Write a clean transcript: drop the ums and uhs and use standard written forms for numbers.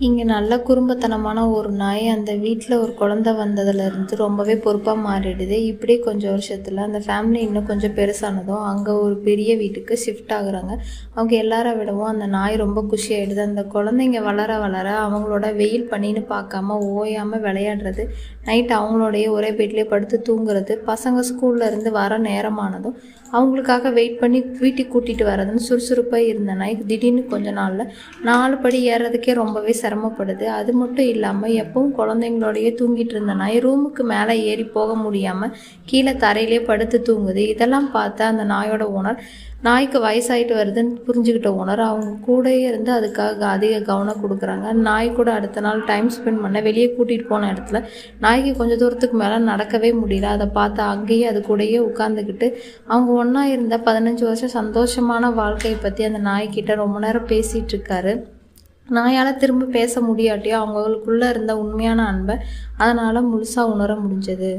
இங்கே நல்ல குறும்புத்தனமான ஒரு நாய் அந்த வீட்டில் ஒரு குழந்தை வந்ததுலேருந்து ரொம்பவே பொறுப்பாக மாறிடுது. இப்படியே கொஞ்சம் வருஷத்தில் அந்த ஃபேமிலி இன்னும் கொஞ்சம் பெருசானதும் அங்கே ஒரு பெரிய வீட்டுக்கு ஷிஃப்ட் ஆகுறாங்க. அவங்க எல்லாரை விடவும் அந்த நாய் ரொம்ப குஷியாகிடுது. அந்த குழந்தைங்க வளர வளர அவங்களோட வெயில் பண்ணின்னு பார்க்காம ஓயாமல் விளையாடுறது, நைட் அவங்களோடைய ஒரே பெட்லேயே படுத்து தூங்குறது, பசங்க ஸ்கூல்ல இருந்து வர நேரமானதும் அவங்களுக்காக வெயிட் பண்ணி வீட்டுக்கு கூட்டிகிட்டு வரதுன்னு சுறுசுறுப்பாக இருந்த நாய் திடீர்னு கொஞ்ச நாளில் 4 படி ஏறுறதுக்கே ரொம்பவே சிரமப்படுது. அது மட்டும் இல்லாமல் எப்பவும் குழந்தைங்களோடையே தூங்கிட்டு இருந்த நாய் ரூமுக்கு மேலே ஏறி போக முடியாமல் கீழே தரையிலே படுத்து தூங்குது. இதெல்லாம் பார்த்து அந்த நாயோட ஓனர், நாய்க்கு வயசாகிட்டு வருதுன்னு புரிஞ்சுக்கிட்ட ஓனர் அவங்க கூடயே இருந்து அதுக்காக அதிக கவனம் கொடுக்குறாங்க. நாய் கூட அடுத்த நாள் டைம் ஸ்பெண்ட் பண்ண வெளியே கூட்டிகிட்டு போன இடத்துல நாய்க்கு கொஞ்சம் தூரத்துக்கு மேலே நடக்கவே முடியல. அதை பார்த்து அங்கேயே அது கூடயே உட்காந்துக்கிட்டு அவங்க ஒன்றா இருந்த 15 வருஷம் சந்தோஷமான வாழ்க்கையை பற்றி அந்த நாய்க்கிட்ட ரொம்ப நேரம் பேசிகிட்டு இருக்காரு. நாயால் திரும்ப பேச முடியாட்டியும் அவங்களுக்குள்ளே இருந்த உண்மையான அன்பை அதனால் முழுசாக உணர முடிஞ்சது.